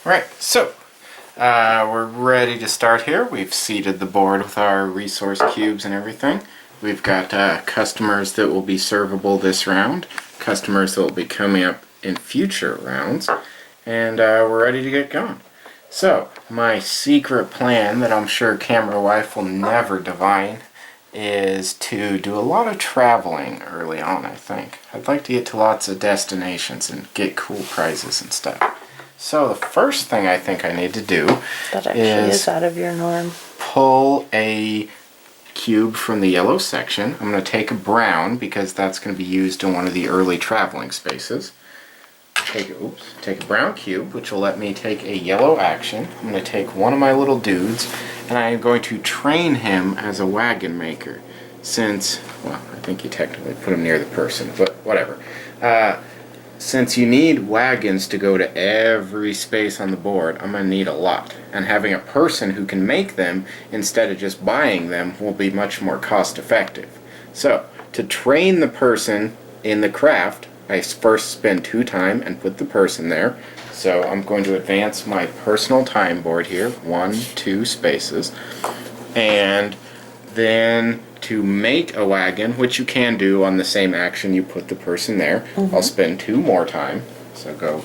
Right, so we're ready to start here. We've seeded the board with our resource cubes and everything. We've got customers that will be servable this round, customers that will be coming up in future rounds, and we're ready to get going. So, my secret plan that I'm sure Camera Wife will never divine is to do a lot of traveling early on, I think. I'd like to get to lots of destinations and get cool prizes and stuff. So the first thing I think I need to do that actually is out of your norm. Pull a cube from the yellow section. I'm going to take a brown because that's going to be used in one of the early traveling spaces. Take a brown cube, which will let me take a yellow action. I'm going to take one of my little dudes, and I am going to train him as a wagon maker. Since, well, I think you technically put him near the person, but whatever. Since you need wagons to go to every space on the board, I'm going to need a lot. And having a person who can make them instead of just buying them will be much more cost effective. So, to train the person in the craft, I first spend 2 time and put the person there. So I'm going to advance my personal time board here, 1, 2 spaces. And then to make a wagon, which you can do on the same action you put the person there, I'll spend 2 more time. So go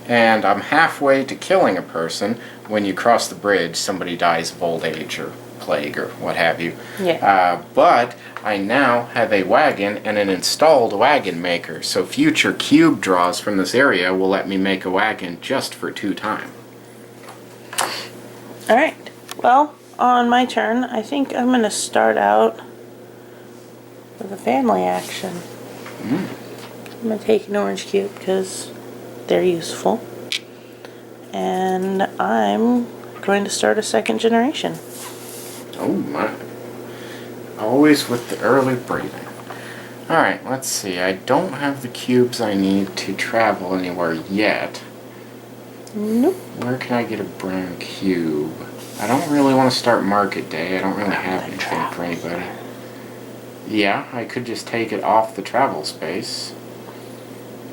and I'm halfway to killing a person. When you cross the bridge, somebody dies of old age or plague or what have you. Yeah. But I now have a wagon and an installed wagon maker, so future cube draws from this area will let me make a wagon just for 2 time. Alright, well, on my turn, I think I'm going to start out with a family action. I'm going to take an orange cube because they're useful. And I'm going to start a second generation. Oh my. Always with the early breeding. Alright, let's see. I don't have the cubes I need to travel anywhere yet. Nope. Where can I get a brown cube? I don't really want to start market day. I don't really have anything for anybody. Yeah, I could just take it off the travel space.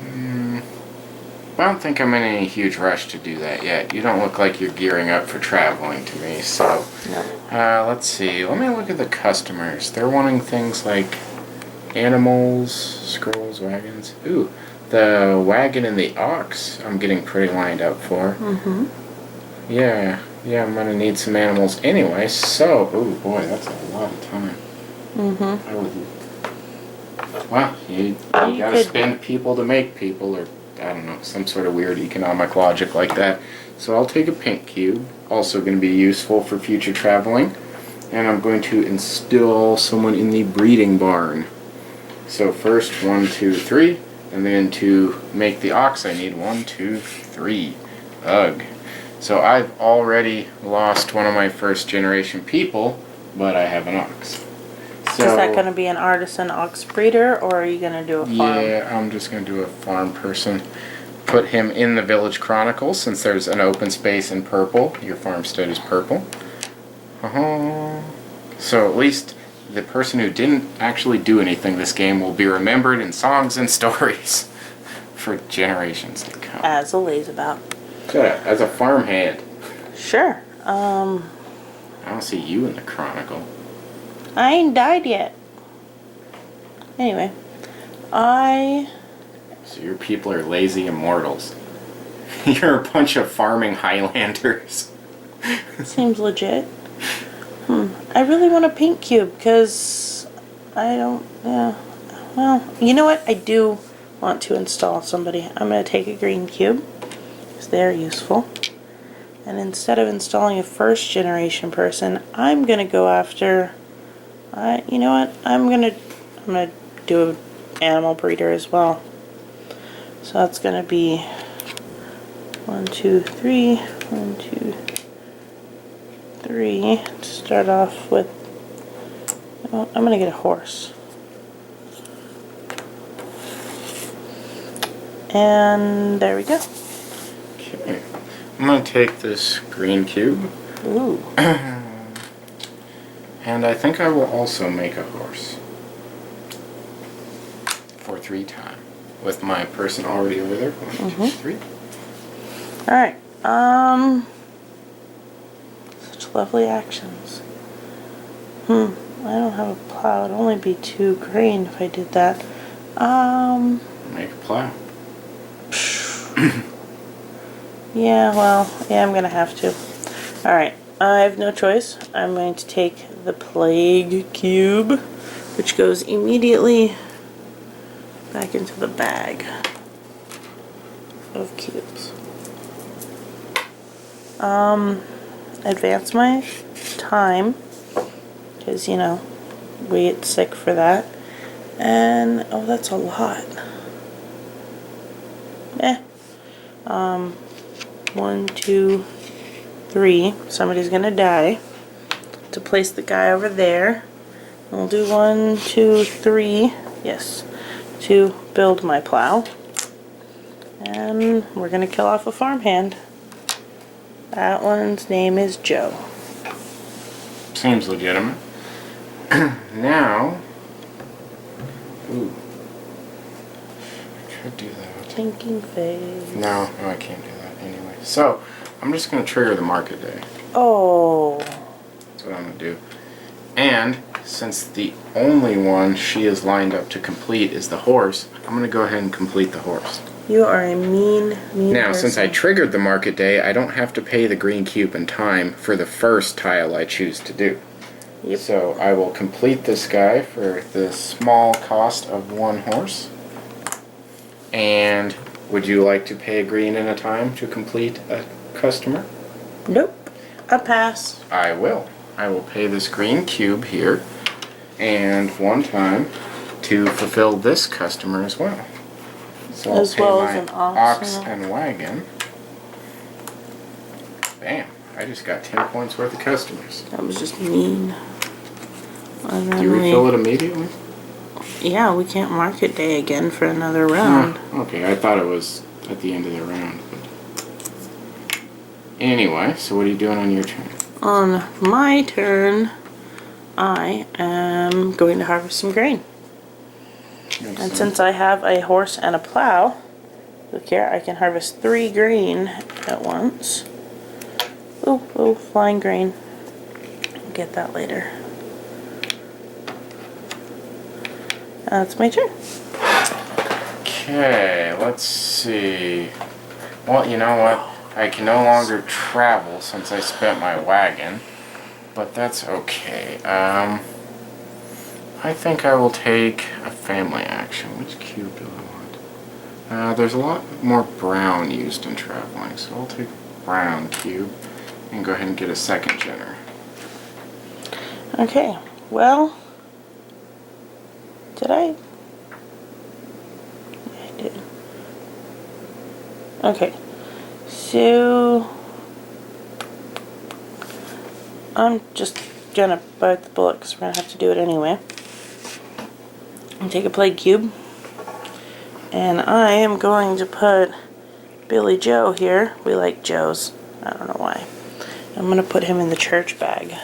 I don't think I'm in any huge rush to do that yet. You don't look like you're gearing up for traveling to me, so... No. Let's see. Let me look at the customers. They're wanting things like animals, scrolls, wagons. Ooh, the wagon and the ox I'm getting pretty lined up for. Yeah, I'm gonna need some animals anyway, so... Oh boy, that's a lot of time. I would... Well, you gotta spend people to make people, or... I don't know, some sort of weird economic logic like that. So I'll take a pink cube, also going to be useful for future traveling. And I'm going to install someone in the breeding barn. So first 1, 2, 3, and then to make the ox I need 1, 2, 3. Ugh. So I've already lost one of my first generation people, but I have an ox. So, is that going to be an artisan ox breeder, or are you going to do a farm? Yeah, I'm just going to do a farm person. Put him in the Village Chronicles, since there's an open space in purple. Your farmstead is purple. So at least the person who didn't actually do anything this game will be remembered in songs and stories for generations to come. As a lazabout. As a farmhand. Sure. I don't see you in the Chronicle. I ain't died yet. Anyway, So your people are lazy immortals. You're a bunch of farming Highlanders. Seems legit. I really want a pink cube because I don't... Yeah. Well, you know what? I do want to install somebody. I'm going to take a green cube because they're useful. And instead of installing a first generation person, I'm going to go after... you know what? I'm gonna do an animal breeder as well. So that's gonna be 1, 2, 3, 1, 2, 3. To start off with, I'm gonna get a horse. And there we go. Okay. I'm gonna take this green cube. Ooh. And I think I will also make a horse. For 3 time. With my person already over there. 1, 2, 3. Alright, such lovely actions. I don't have a plow. It'd only be 2 grain if I did that. Make a plow. Yeah, well, yeah, I'm gonna have to. Alright, I have no choice. I'm going to take the Plague Cube, which goes immediately back into the bag of cubes. Advance my time, because, you know, we get sick for that. And, oh, that's a lot. 1, 2, 3. Somebody's gonna die. To place the guy over there. We'll do 1, 2, 3. Yes. To build my plow. And we're gonna kill off a farmhand. That one's name is Joe. Seems legitimate. Now, ooh, I could do that. Thinking phase. No, I can't do that anyway. So, I'm just going to trigger the market day. Oh. That's what I'm going to do. And, since the only one she is lined up to complete is the horse, I'm going to go ahead and complete the horse. You are a mean Now, person. since I triggered the market day, I don't have to pay the green cube in time for the first tile I choose to do. Yep. So, I will complete this guy for the small cost of 1 horse. And would you like to pay a green and a time to complete a customer? Nope. A pass. I will. I will pay this green cube here and 1 time to fulfill this customer as well. So I'll As pay well my as an ox ox and wagon. Bam. I just got 10 points worth of customers. That was just mean. And Do then you refill it immediately? Yeah, we can't market day again for another round. Okay, I thought it was at the end of the round. But anyway, so what are you doing on your turn? On my turn, I am going to harvest some grain. Makes And sense. since I have a horse and a plow, look here, I can harvest 3 grain at once. Oh, flying grain. I'll get that later. That's my turn. Okay, let's see. Well, you know what? I can no longer travel since I spent my wagon, but that's okay. I think I will take a family action. Which cube do I want? There's a lot more brown used in traveling, so I'll take a brown cube and go ahead and get a second gener. Okay, well, did I? Yeah, I did. Okay, so I'm just gonna bite the bullet because we're gonna have to do it anyway. And take a plague cube, and I am going to put Billy Joe here. We like Joes. I don't know why. I'm gonna put him in the church bag.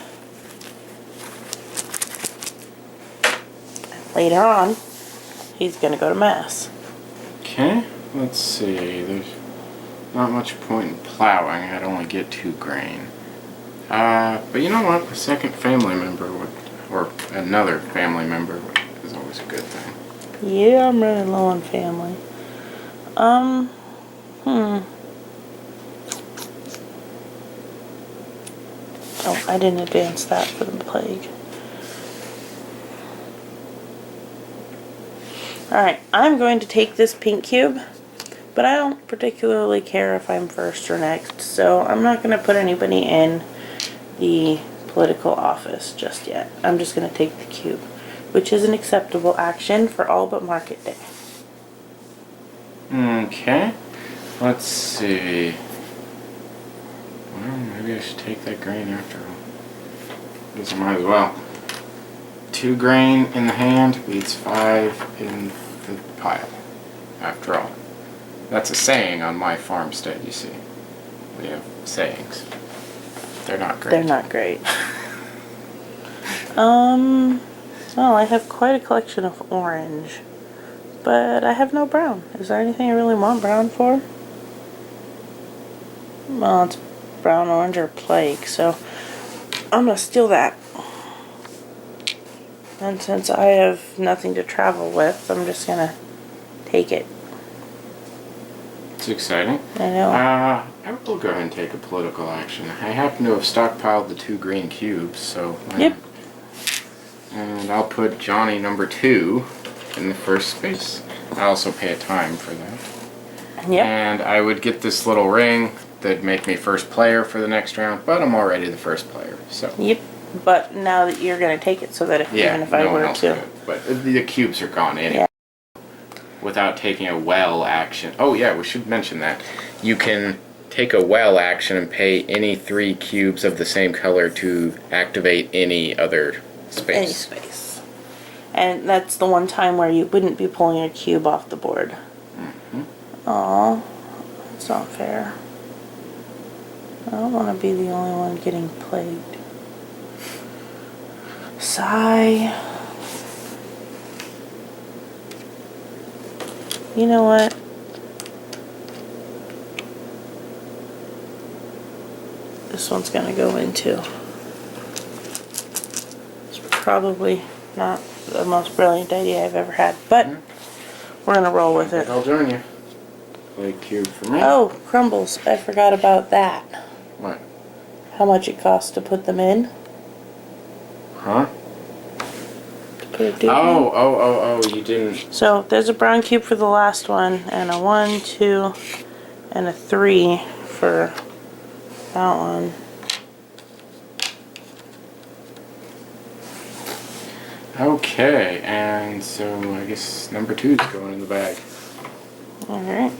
Later on, he's gonna go to mass. Okay, let's see. There's not much point in plowing. I'd only get 2 grain. But you know what? A second family member would, or another family member is always a good thing. Yeah, I'm running low on family. Oh, I didn't advance that for the plague. Alright, I'm going to take this pink cube, but I don't particularly care if I'm first or next, so I'm not going to put anybody in the political office just yet. I'm just going to take the cube, which is an acceptable action for all but market day. Okay, let's see. Well, maybe I should take that grain after all. Guess I might as well. 2 grain in the hand beats 5 in the pile, after all. That's a saying on my farmstead, you see. We have sayings. They're not great. They're not great. Well, I have quite a collection of orange, but I have no brown. Is there anything I really want brown for? Well, it's brown, orange, or plague, so I'm gonna steal that. And since I have nothing to travel with, I'm just gonna take it. It's exciting. I know. I will go ahead and take a political action. I happen to have stockpiled the 2 green cubes, so. Yep. And I'll put Johnny number 2 in the first space. I also pay a time for that. Yep. And I would get this little ring that'd make me first player for the next round, but I'm already the first player, so. Yep. But now that you're gonna take it, so that even if I no one were else to. could. But the cubes are gone anyway. Without taking a well action. Oh yeah, we should mention that. You can take a well action and pay any 3 cubes of the same color to activate any other space. Any space. And that's the one time where you wouldn't be pulling a cube off the board. Aw, that's not fair. I don't want to be the only one getting plagued. Sigh. You know what? This one's gonna go into. It's probably not the most brilliant idea I've ever had, but we're gonna roll with it. I'll join you. Play cube for me. Oh, crumbles. I forgot about that. What? How much it costs to put them in? Huh? To put a dude in? Oh, you didn't. So there's a brown cube for the last one, and a 1, 2, and a 3 for that one. Okay, and so I guess number 2's going in the bag. Alright.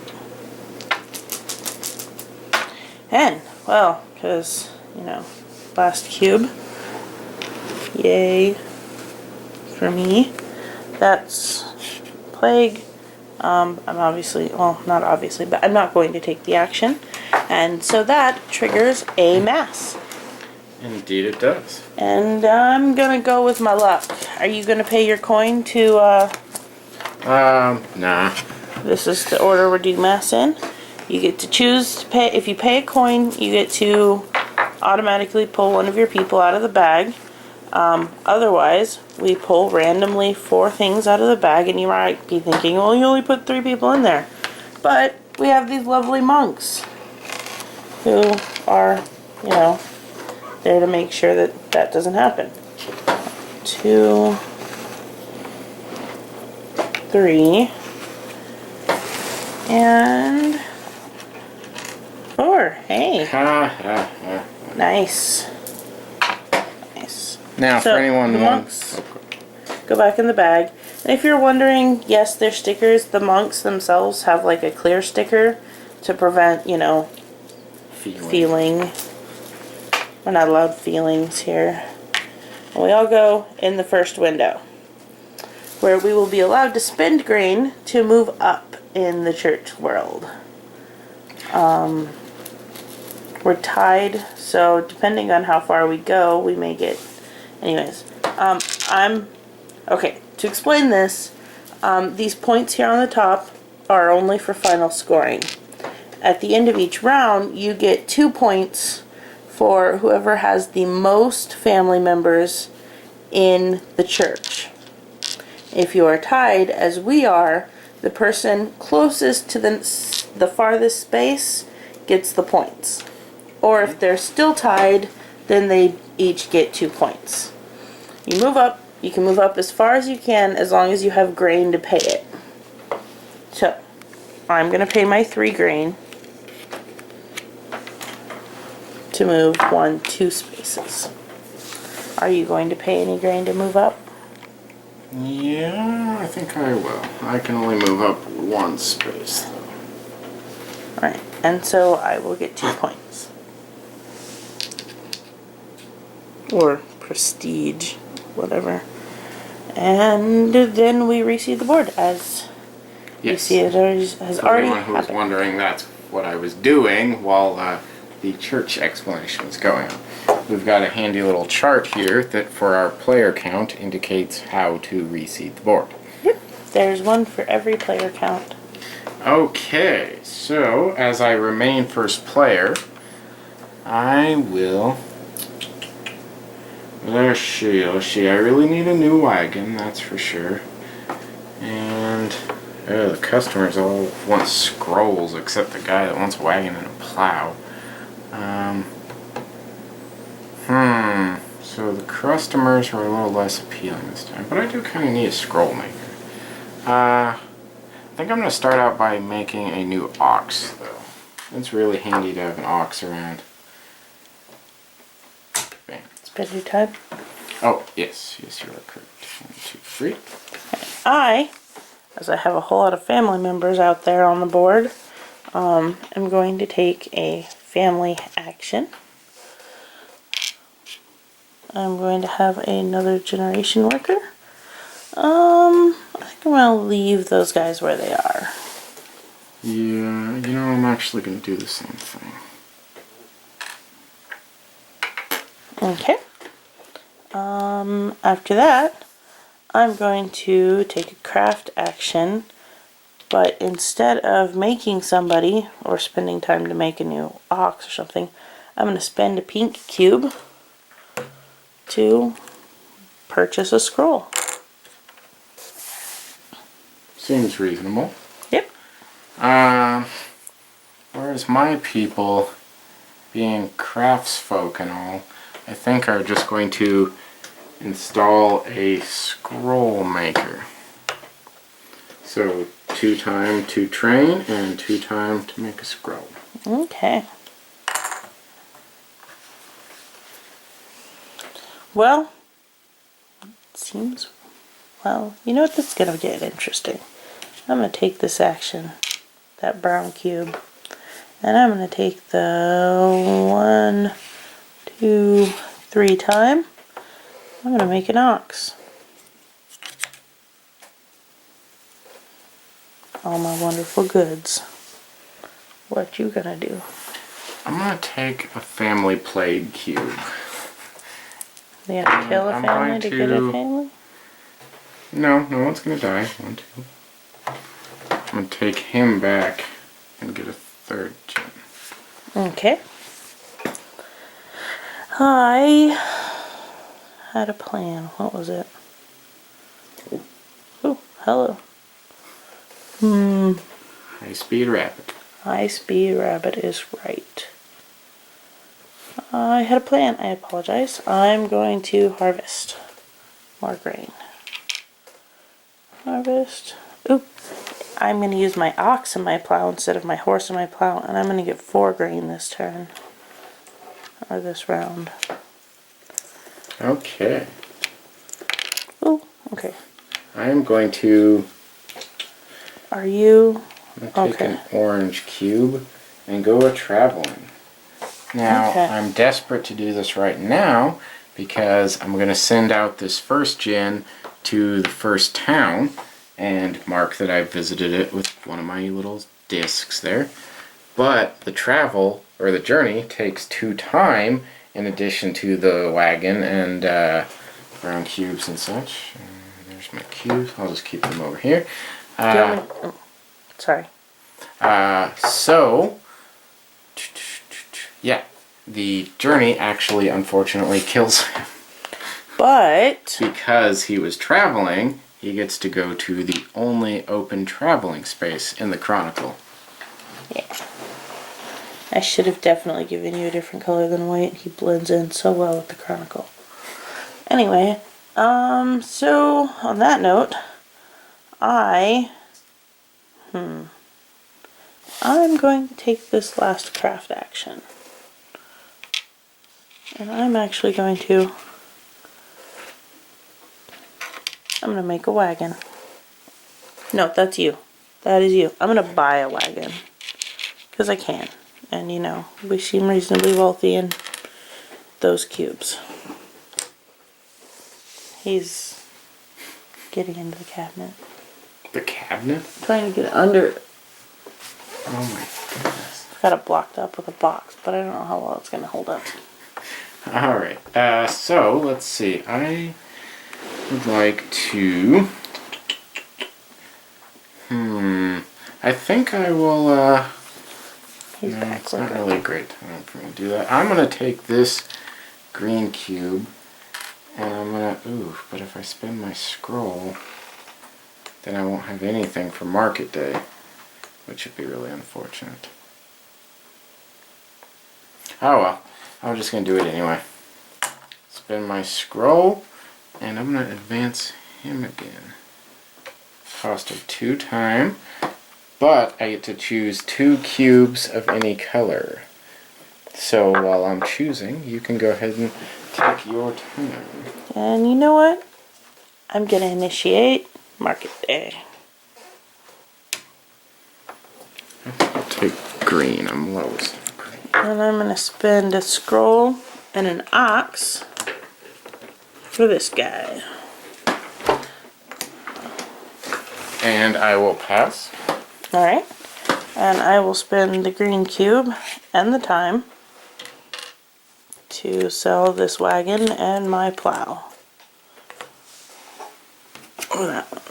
And, well, because, you know, last cube. Yay. For me. That's plague. I'm obviously, well, not obviously, but I'm not going to take the action. And so that triggers a mass. Indeed it does. And I'm gonna go with my luck. Are you gonna pay your coin to, Nah. this is the order we're doing mass in. You get to choose to pay. If you pay a coin, you get to automatically pull one of your people out of the bag. Otherwise, we pull randomly 4 things out of the bag, and you might be thinking, well, you only put 3 people in there. But we have these lovely monks who are, you know, there to make sure that that doesn't happen. 2, 3, and 4. Hey, nice. Nice. Now, So, for anyone the who monks wants. go back in the bag. And if you're wondering, yes, they're stickers. The monks themselves have like a clear sticker to prevent, you know, feeling. We're not allowed feelings here. And we all go in the first window, where we will be allowed to spend grain to move up in the church world. We're tied, so depending on how far we go, we may get. Anyways, okay. To explain this, these points here on the top are only for final scoring. At the end of each round, you get 2 points for whoever has the most family members in the church. If you are tied, as we are, the person closest to the farthest space gets the points. Or if they're still tied, then they each get 2 points. You move up. You can move up as far as you can as long as you have grain to pay it. So, I'm going to pay my 3 grain to move 1, 2 spaces. Are you going to pay any grain to move up? Yeah, I think I will. I can only move up 1 space, though. Alright, and so I will get 2 points. Or prestige, whatever. And then we reseed the board as you see it has For already anyone who was happened. wondering, that's what I was doing while the church explanation was going on. We've got a handy little chart here that for our player count indicates how to reseed the board. Yep, there's one for every player count. Okay, so as I remain first player, I will. Let's see. I really need a new wagon, that's for sure. And the customers all want scrolls, except the guy that wants a wagon and a plow. So the customers are a little less appealing this time, but I do kind of need a scroll maker. I think I'm going to start out by making a new ox, though. It's really handy to have an ox around. Bam. Spend your time. Oh, yes, you are correct. 1, 2, 3. As I have a whole lot of family members out there on the board, am going to take a family action. I'm going to have another generation worker. I think I'm going to leave those guys where they are. Yeah, I'm actually going to do the same thing. Okay. After that, I'm going to take a craft action, but instead of making somebody or spending time to make a new ox or something, I'm going to spend a pink cube to purchase a scroll. Seems reasonable. Yep. Whereas my people, being craftsfolk and all, I think are just going to install a scroll maker. So 2 time to train and 2 time to make a scroll. Okay. Well, it seems, you know what, this is going to get interesting. I'm going to take this action, that brown cube, and I'm going to take the 1, 2, 3 time. I'm going to make an ox. All my wonderful goods. What you gonna do? I'm going to take a family plague cube. You have to kill a I'm family going to get a to- family? No one's going to die. 1, 2. I'm going to take him back and get a 3rd gen. Okay. I had a plan. What was it? Oh, hello. High speed rabbit. High speed rabbit is right. I had a plan. I apologize. I'm going to harvest more grain. Harvest. Oop. I'm going to use my ox in my plow instead of my horse in my plow, and I'm going to get 4 grain this turn. Or this round. Okay. Oh, okay. I am going to Are you... take Okay. an orange cube and go a-traveling. Now, Okay. I'm desperate to do this right now because I'm going to send out this first gen to the first town and mark that I've visited it with one of my little discs there. But the travel, or the journey, takes 2 time in addition to the wagon and brown cubes and such. There's my cubes. I'll just keep them over here. Do you want me... oh, sorry. So, yeah, the journey actually, unfortunately, kills him. But... Because he was traveling, he gets to go to the only open traveling space in the Chronicle. yeah. I should have definitely given you a different color than white. He blends in so well with the Chronicle. Anyway, so on that note, I'm going to take this last craft action. And I'm actually going to make a wagon. No, that's you. That is you. I'm going to buy a wagon. Because I can. And you know, we seem reasonably wealthy in those cubes. He's getting into the cabinet. The cabinet? Trying to get under it. Oh my goodness. I've got it blocked up with a box, but I don't know how well it's going to hold up. Alright, so let's see. I would like to... I think I will, He's No, back. it's We're not good. really a great time for me to do that. I'm gonna take this green cube and I'm gonna, ooh, but if I spend my scroll, then I won't have anything for market day, which would be really unfortunate. Oh well, I'm just gonna do it anyway. Spend my scroll, and I'm gonna advance him again. Cost of 2 time, but I get to choose 2 cubes of any color. So while I'm choosing, you can go ahead and take your time. And you know what? I'm gonna initiate market day. I'll take green. I'm lowest. And I'm gonna spend a scroll and an ox for this guy. And I will pass. Alright. And I will spend the green cube and the time to sell this wagon and my plow. Or that one.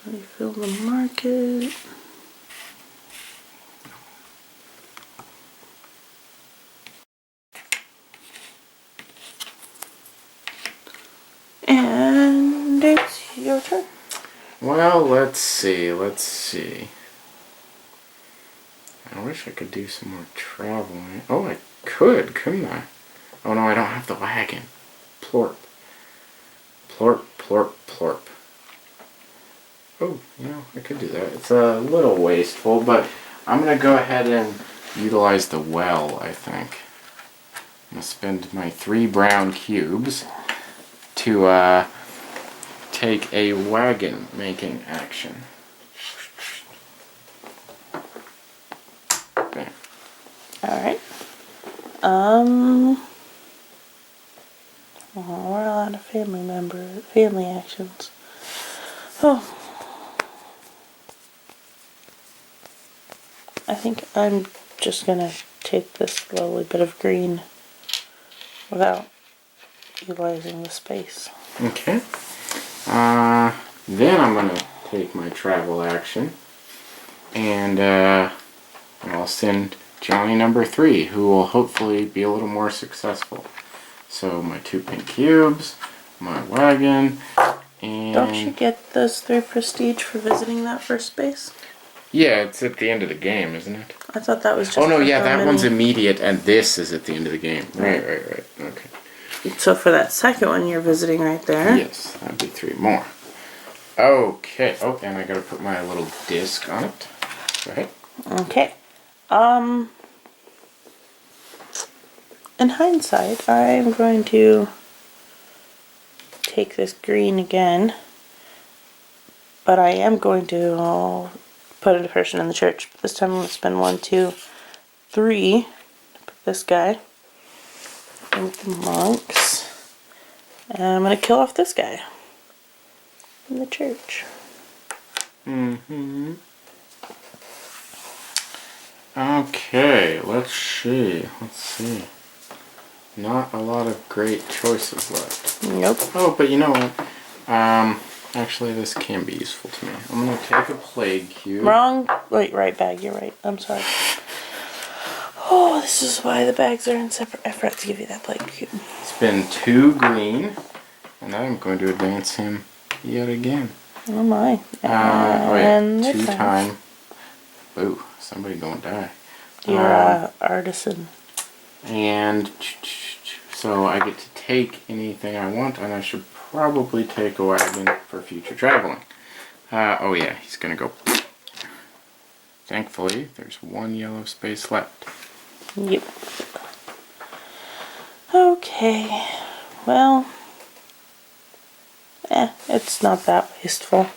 Refill the market. And it's your turn. Well, let's see. I wish I could do some more traveling. Oh, I could, couldn't I? Oh no, I don't have the wagon. Plorp. Plorp, plorp, plorp. Oh, you know, I could do that. It's a little wasteful, but I'm going to go ahead and utilize the well, I think. I'm going to spend my 3 brown cubes to take a wagon making action. Bam. Alright. Oh, we're a lot of family actions. Oh. I think I'm just gonna take this lovely bit of green without utilizing the space. Okay. Then I'm going to take my travel action and I'll send Johnny number 3, who will hopefully be a little more successful. So my 2 pink cubes, my wagon, and... Don't you get those 3 prestige for visiting that first space? Yeah, it's at the end of the game, isn't it? I thought that was just Oh no, for yeah, how that many- one's immediate and this is at the end of the game. Right. Okay. So for that second one you're visiting right there. Yes, that'd be 3 more. Okay. Oh, and I gotta put my little disc on it. Go ahead. Okay. In hindsight, I'm going to take this green again, but I am going to put a person in the church. This time I'm going to spend 1, 2, 3 to put this guy in with the monks, and I'm going to kill off this guy in the church. Mm-hmm. Okay, let's see. Not a lot of great choices left. Nope. Oh, but you know what? Actually, this can be useful to me. I'm gonna take a plague cube. Wrong. Wait, right bag. You're right. I'm sorry. Oh, this is why the bags are in separate. I forgot to give you that plague cube. Spend 2 green, and then I'm going to advance him yet again. Oh my. Oh yeah, And 2 this time. time. Ooh, somebody gonna die. You're a artisan. And so I get to take anything I want, and I should probably take a wagon for future traveling. Oh yeah, he's gonna go. Thankfully, there's 1 yellow space left. Yep. Okay. Well. It's not that wasteful.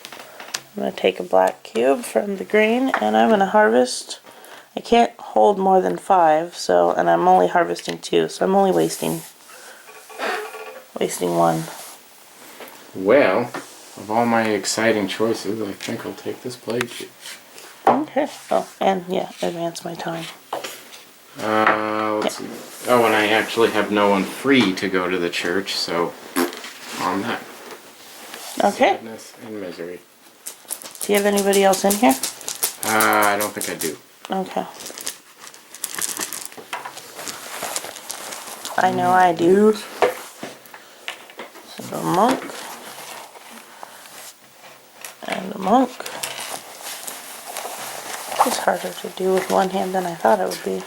I'm going to take a black cube from the green, and I'm going to harvest. I can't hold more than 5, so, and I'm only harvesting 2, so I'm only wasting 1. Well, of all my exciting choices, I think I'll take this plague cube. Okay. Oh, and yeah, advance my time. Let's see. Oh, and I actually have no one free to go to the church, so on that. Okay. Sadness and misery. Do you have anybody else in here? I don't think I do. Okay. I know I do. So a monk. And a monk. It's harder to do with one hand than I thought it would be.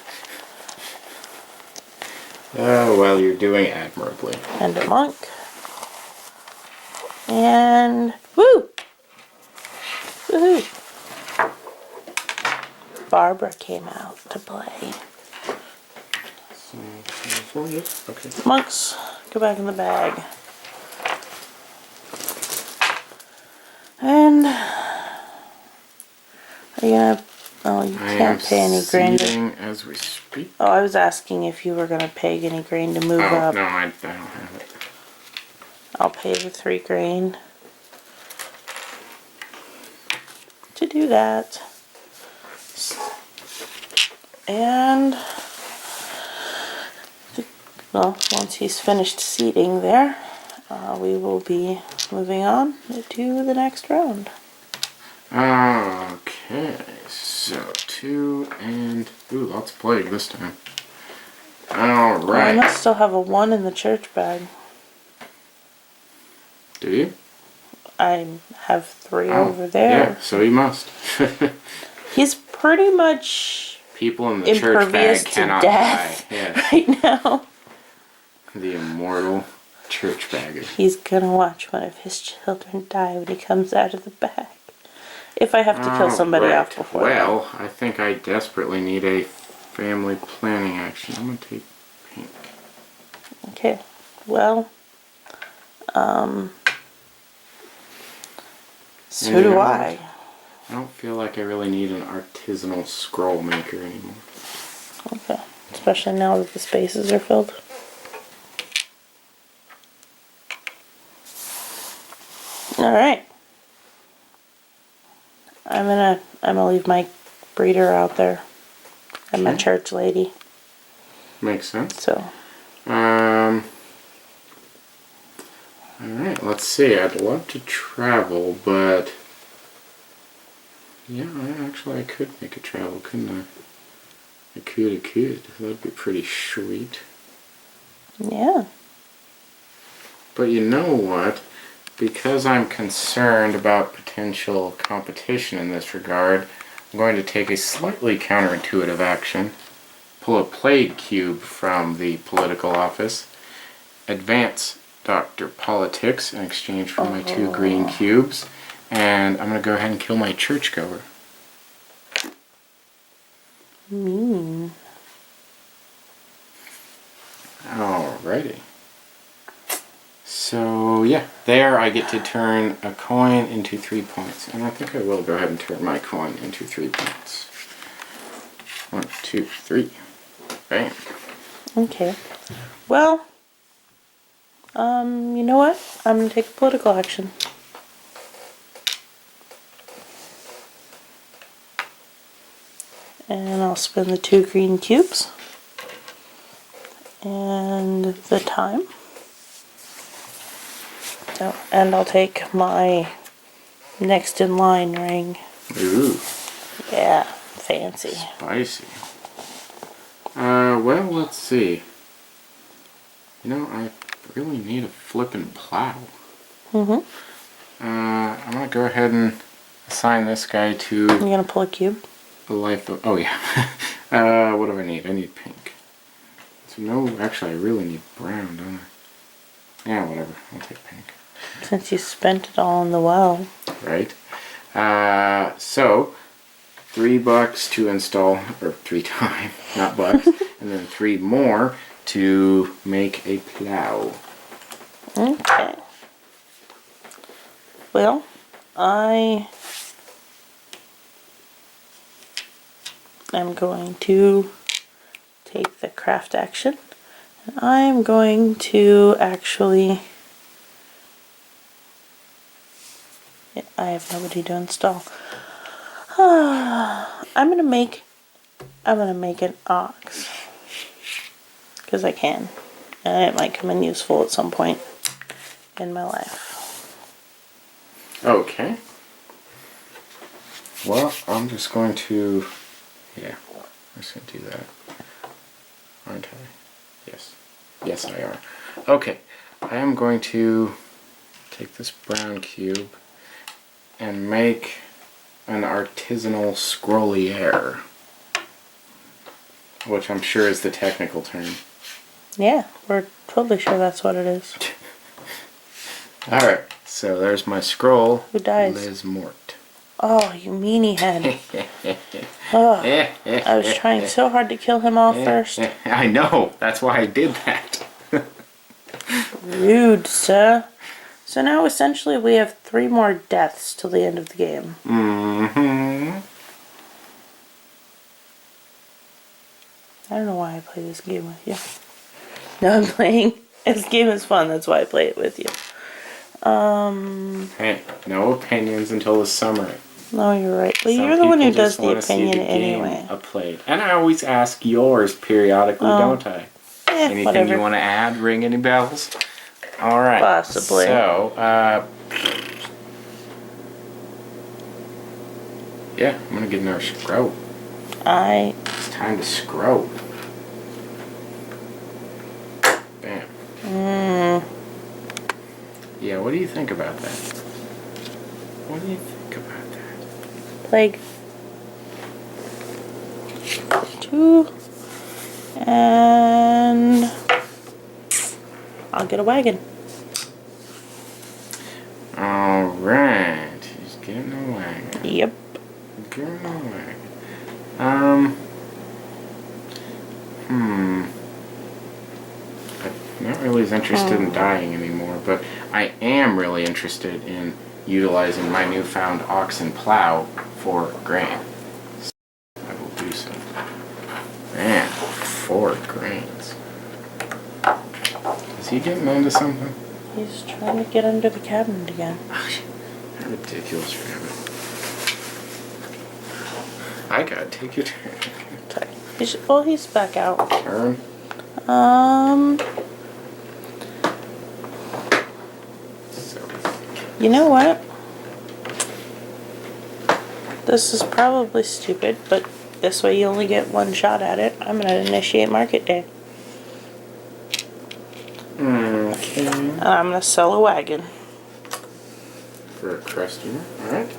Well, you're doing admirably. And a monk. And woo! Woohoo! Barbara came out to play. Okay. Monks, go back in the bag. And are you gonna? Oh, you can't pay any grain. As we speak. Oh, I was asking if you were gonna pay any grain to move up. No, I don't have it. I'll pay the 3 grain to do that. And well, once he's finished seating there, we will be moving on to the next round. Okay, so 2 and ooh, lots of plague this time. All I right. must still have a 1 in the church bag. Do you? I have 3 over there. Yeah, so you must. He's pretty much People in the church bag impervious to cannot death die. Yeah, right now. the immortal church bagger. He's gonna watch one of his children die when he comes out of the bag. If I have to kill somebody Right. off before Well, I think I desperately need a family planning action. I'm gonna take pink. that. Okay. Well, so Yeah. do I. I don't feel like I really need an artisanal scroll maker anymore. Okay. Especially now that the spaces are filled. Alright. I'm gonna leave my breeder out there. And my Okay. church lady. Makes sense. So Alright, let's see. I'd love to travel, but yeah, I could make a travel, couldn't I? I could. That'd be pretty sweet. yeah. But you know what? Because I'm concerned about potential competition in this regard, I'm going to take a slightly counterintuitive action. Pull a plague cube from the political office. Advance Dr. Politics in exchange for my 2 green cubes. And I'm going to go ahead and kill my churchgoer. Mean. Alrighty. So yeah, there I get to turn a coin into 3 points. And I think I will go ahead and turn my coin into 3 points. 1, 2, 3. Bam. Okay. Well, you know what? I'm gonna take political action. And I'll spend the 2 green cubes. And the time. Oh, and I'll take my next in line ring. Ooh, Yeah, fancy. spicy. Well, let's see. You know, I really need a flippin' plow. Mm-hmm. I'm gonna go ahead and assign this guy to You're gonna pull a cube? a life of... Oh, yeah. What do I need? I need pink. So, no, actually, I really need brown, don't I? Yeah, whatever. I'll take pink. Since you spent it all in the well. Right? So, $3 to install, or 3 times, not bucks, and then 3 more to make a plow. Okay. Well, I am going to take the craft action. And I'm going to actually... I have nobody to install. I'm gonna make an ox. Because I can. And it might come in useful at some point in my life. Okay. Well, I'm just going to, yeah, I'm just going to do that. Aren't I? Yes. Yes, I are. Okay, I am going to take this brown cube and make an artisanal scrolliere, which I'm sure is the technical term. Yeah, we're totally sure that's what it is. Alright, so there's my scroll. Who dies? Les Mort. Oh, you meanie head. Oh, I was trying so hard to kill him off first. I know, that's why I did that. Rude, sir. So now essentially we have 3 more deaths till the end of the game. Mm-hmm. I don't know why I play this game with you. No, I'm playing. This game is fun, that's why I play it with you. Hey, no opinions until the summer. No, you're right. But Some you're the one who people does just the wanna see opinion the game anyway. played. And I always ask yours periodically, don't I? Anything Whatever. you want to add? Ring any bells? All right. Possibly. So, yeah, I'm gonna get another scroll. It's time to scroll. Bam. Yeah, what do you think about that? What do you think about that? Plague. 2. And I'll get a wagon. Alright, he's getting a wagon. Yep. Getting a wagon. I'm not really as interested in dying anymore, but I am really interested in utilizing my newfound oxen plow for grain. So I will do so. Man, 4 grains. Is he getting into something? He's trying to get under the cabinet again. How ridiculous, Rabbit. I gotta take your turn. Okay. He's back out. Turn. So, You know what? This is probably stupid, but this way you only get 1 shot at it. I'm gonna initiate market day. okay. And I'm gonna sell a wagon. For a customer, alright.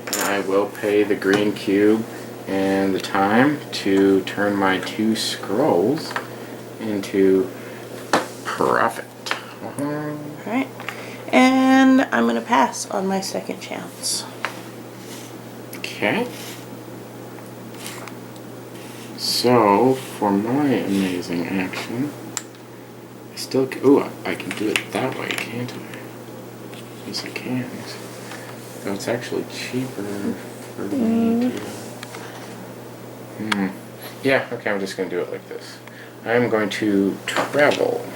And I will pay the green cube and the time to turn my 2 scrolls into profit. Alright. And I'm gonna pass on my second chance. Okay. So, for my amazing action, I still ooh, I can do it that way, can't I? Yes, I can. So it's actually cheaper for me to... Yeah, okay, I'm just going to do it like this. I'm going to travel.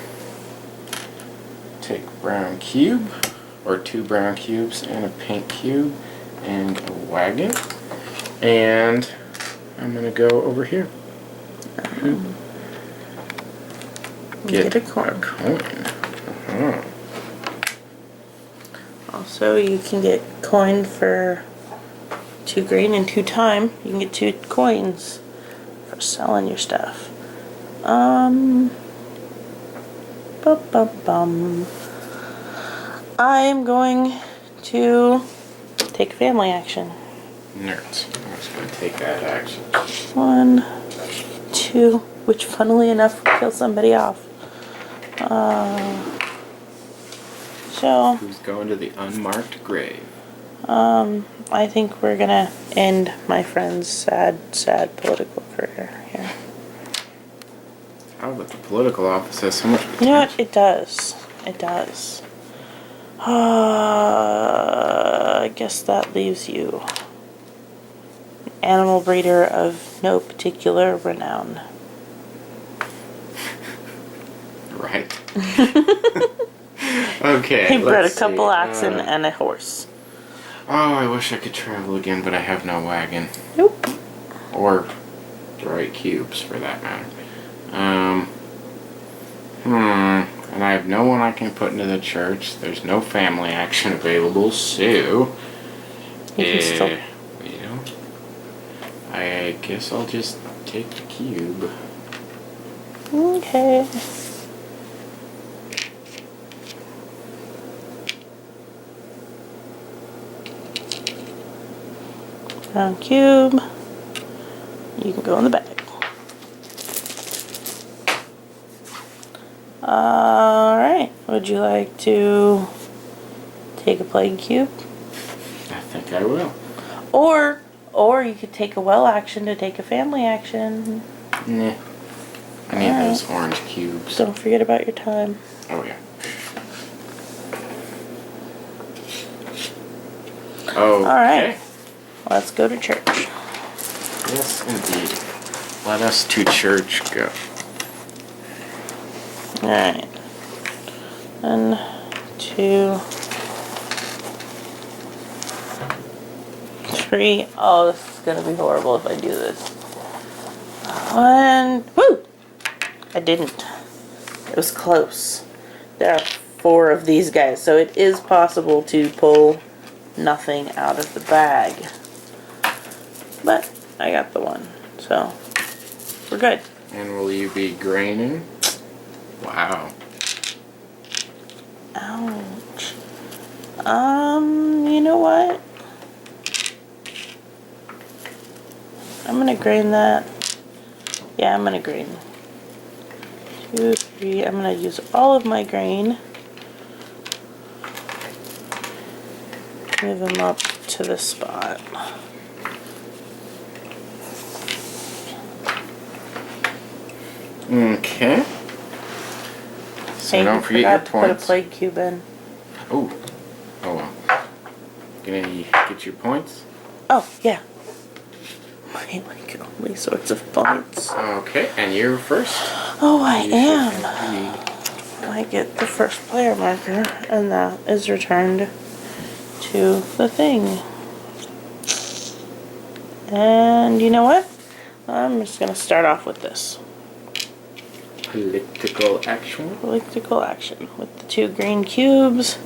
Take brown cube, or 2 brown cubes and a pink cube, and a wagon. And I'm going to go over here. Get a coin. Also, you can get coin for 2 green and 2 time. You can get 2 coins for selling your stuff. Bum, bum, bum. I'm going to take family action. Nerds. I'm just going to take that action. 1, 2, which funnily enough will kill somebody off. So, Who's going to the unmarked grave? I think we're gonna end my friend's sad political career here. Oh, but the political office has so much potential. You know what? It does. It does. I guess that leaves you. Animal breeder of no particular renown. Right. Okay. He bred a let's couple see. oxen and a horse. Oh, I wish I could travel again, but I have no wagon. Nope. Or the right cubes, for that matter. And I have no one I can put into the church. There's no family action available, so... You can still... You know, I guess I'll just take the cube. Okay. Brown cube. You can go in the bag. Alright. Would you like to take a plague cube? I think I will. Or you could take a well action to take a family action. Nah. I need Alright. those orange cubes. Don't forget about your time. Oh, yeah. Oh. Alright. Let's go to church. Yes, indeed. Let us to church go. Alright. 1, 2, 3. Oh, this is gonna be horrible if I do this. 1. Woo! I didn't. It was close. There are 4 of these guys, so it is possible to pull nothing out of the bag. But I got the 1, so we're good. And will you be graining? Wow. Ouch. You know what? I'm gonna grain that. Yeah, I'm gonna grain. 2, 3. I'm gonna use all of my grain. Move them up to the spot. Okay. So Hey, don't you forget your forgot to put a points. plague cube in. Oh. Oh well. Gonna get your points? Oh, yeah. My like only sorts of points. Okay, and you're first. Oh, I You am. should indeed. I get the first player marker, and that is returned to the thing. And you know what? I'm just going to start off with this. Political action. Political action with the 2 green cubes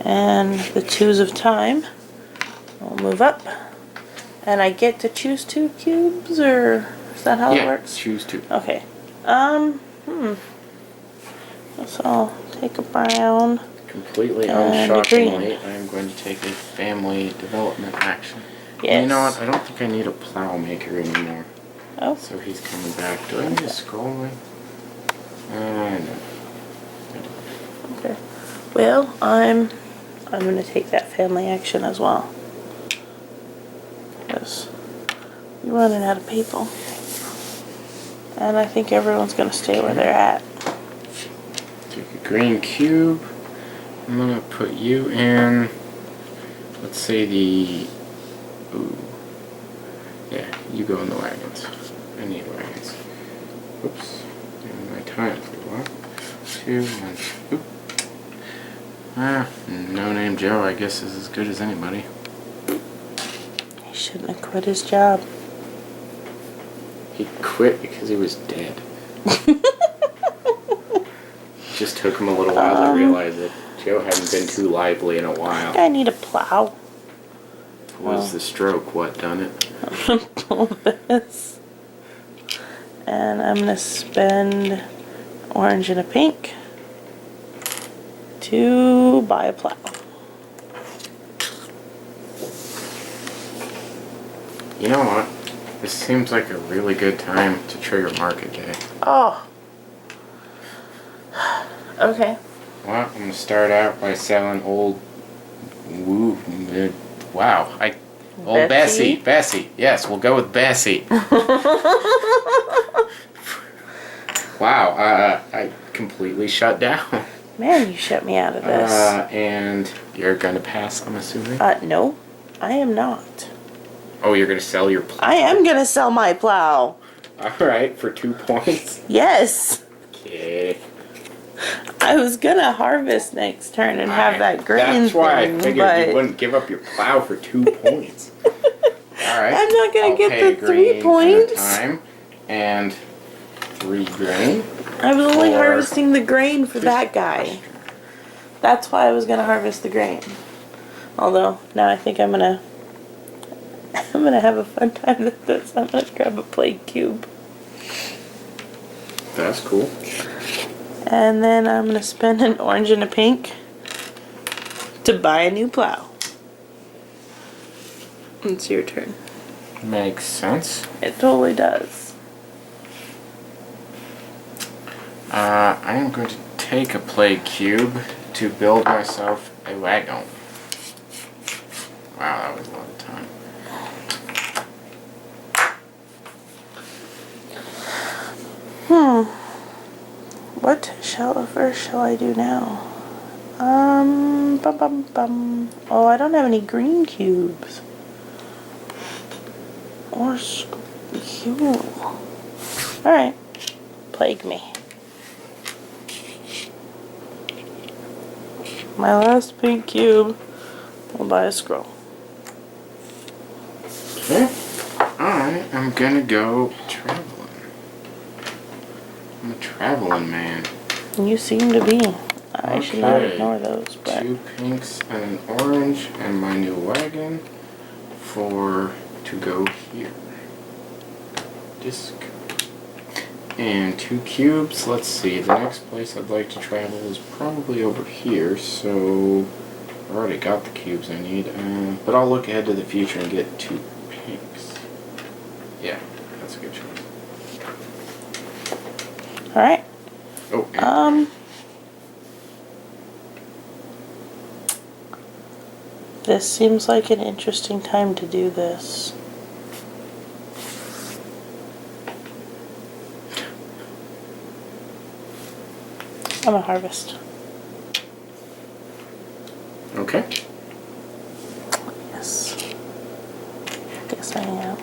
and the 2s of time. I'll move up. And I get to choose 2 cubes, or is that how it works? Choose 2. Okay. So I'll take a brown. Completely And a unshockingly, I'm going to take a family development action. Yes. And you know what? I don't think I need a plow maker anymore. Oh, So he's coming back. Do I need to scroll away? No. okay. Well, I'm gonna take that family action as well. Because we're running out of people. And I think everyone's gonna stay where they're at. Take a green cube. I'm gonna put you in. Let's say the. Ooh. Yeah, you go in the wagons. I need wagons. Oops. And my time for 1, 2, 1. Oop. No name Joe, I guess, is as good as anybody. He shouldn't have quit his job. He quit because he was dead. Just took him a little while to realize that Joe hadn't been too lively in a while. I need a plow. Was the stroke what done it? I'm gonna pull this. And I'm gonna spend orange and a pink to buy a plow. You know what? This seems like a really good time to trigger market day. Oh. Okay. Well, I'm gonna start out by selling old. Wow, old Bessie? Bessie. Yes, we'll go with Bessie. Wow, I completely shut down. Man, you shut me out of this. And you're gonna pass, I'm assuming. No, I am not. Oh, you're gonna sell your plow. I am gonna sell my plow. All right, for 2 points. Yes. Okay. I was gonna harvest next turn and have that green That's why thing, I figured but you wouldn't give up your plow for 2 points. All right. I'm not gonna I'll get pay the 3 green points. at a time, and 3 grain. I was only for harvesting the grain for that guy. That's why I was gonna harvest the grain. Although now I think I'm gonna I'm gonna have a fun time with this. I'm gonna grab a plague cube. That's cool. And then I'm gonna spend an orange and a pink to buy a new plow. It's your turn. Makes sense. It totally does. I am going to take a plague cube to build myself a wagon. Wow, that was a lot of time. What first shall I do now? Bum bum bum. Oh, I don't have any green cubes. Or cube. Alright. Plague me. My last pink cube. We'll buy a scroll. Okay. I am gonna go traveling. I'm a traveling man. You seem to be. I should not Okay. ignore those, but 2 pinks and an orange and my new wagon to go here. Disc. And 2 cubes. Let's see. The next place I'd like to travel is probably over here. So I've already got the cubes I need. But I'll look ahead to the future and get 2 pinks. Yeah, that's a good choice. alright. Oh, and This seems like an interesting time to do this. I'm gonna harvest. okay. Yes. Guess I am.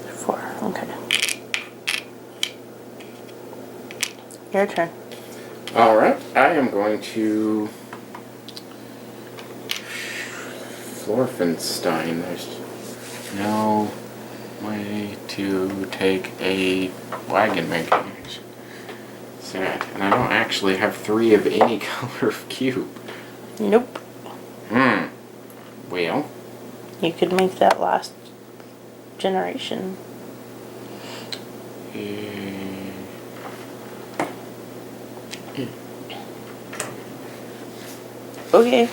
4. Okay. Your turn. Alright, I am going to Florfenstein. There's no way to take a wagon maker. Sad. And I don't actually have 3 of any color of cube. Nope. Well, You could make that last generation. Okay.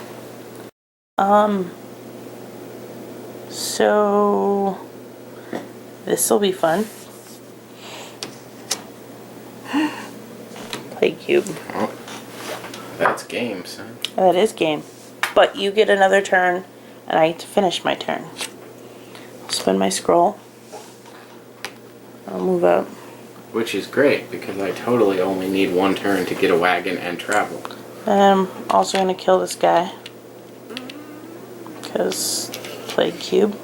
So this'll be fun. Play cube. oh, that's game, son. That is game. But you get another turn, and I get to finish my turn. I'll spin my scroll. I'll move up. Which is great, because I totally only need 1 turn to get a wagon and travel. And I'm also going to kill this guy. Because plague cube.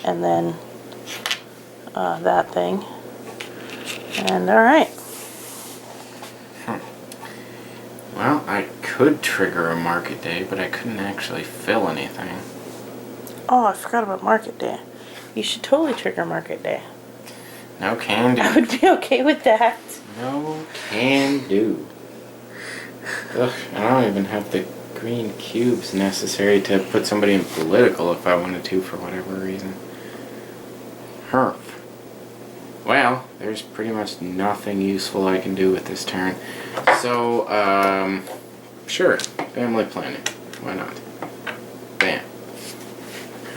And then that thing. And alright. Well, I could trigger a market day, but I couldn't actually fill anything. Oh, I forgot about market day. You should totally trigger market day. No can I do. would be okay with that. No can do. Ugh, I don't even have the green cubes necessary to put somebody in political if I wanted to for whatever reason. Herp. Well, there's pretty much nothing useful I can do with this turn. So, sure, family planning. Why not? Bam.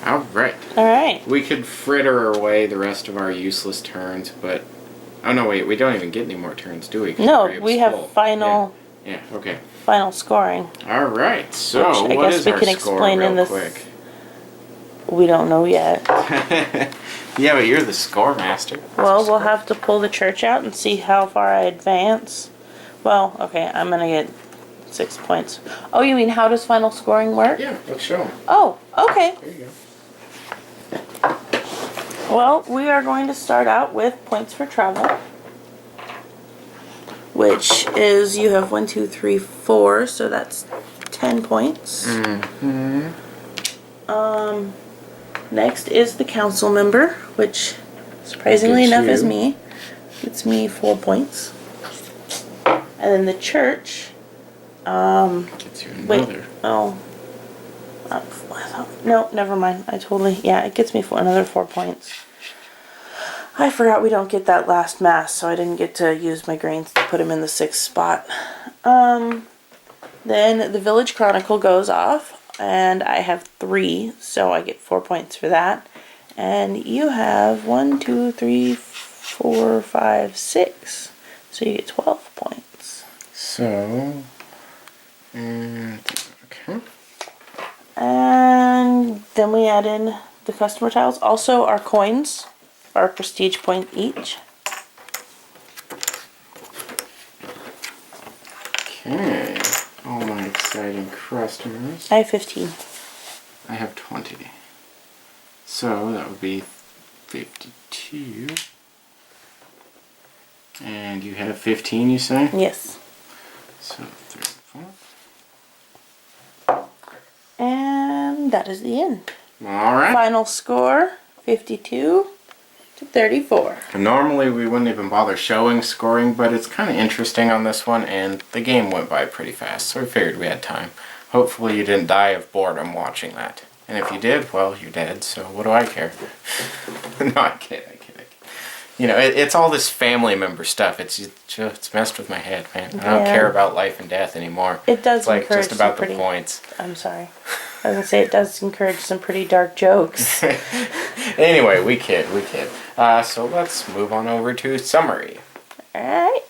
Alright. Alright. We could fritter away the rest of our useless turns, but... Oh no, wait, we don't even get any more turns, do we? 'Cause No, Graves we have full. final Yeah, okay. final scoring. Alright, so Which I what guess is we our can score explain real in this- quick? We don't know yet. Yeah, but you're the score master. Well, we'll have to pull the church out and see how far I advance. Well, okay, I'm gonna get 6 points. Oh, you mean how does final scoring work? Yeah, let's show them. Oh, okay. There you go. Well, we are going to start out with points for travel. Which is, you have 1, 2, 3, 4, so that's 10 points. Next is the council member, which surprisingly Gets enough is you. me. It's me 4 points. And then the church, Gets you wait, another. oh, I thought No, never mind. I totally, yeah, it gets me for another 4 points. I forgot we don't get that last mass, so I didn't get to use my grains to put him in the 6th spot. Then the Village Chronicle goes off, and I have 3, so I get 4 points for that. And you have 1, 2, 3, 4, 5, 6, so you get 12 points. So, and okay. And then we add in the customer tiles. Also, our coins are a prestige point each. Okay. All my exciting customers. I have 15. I have 20. So that would be 52. And you have 15, you say? Yes. So 3, 4. And that is the end. All right. Final score, 52 to 34. Normally we wouldn't even bother showing scoring, but it's kind of interesting on this one, and the game went by pretty fast, so we figured we had time. Hopefully you didn't die of boredom watching that. And if you did, well, you're dead, so what do I care? No, I kid. You know, it's all this family member stuff. It's messed with my head, man. I don't Yeah. care about life and death anymore. It does It's like encourage just about some the pretty- points. I'm sorry. I was going to say it does encourage some pretty dark jokes. Anyway, we kid. So let's move on over to summary. Alright.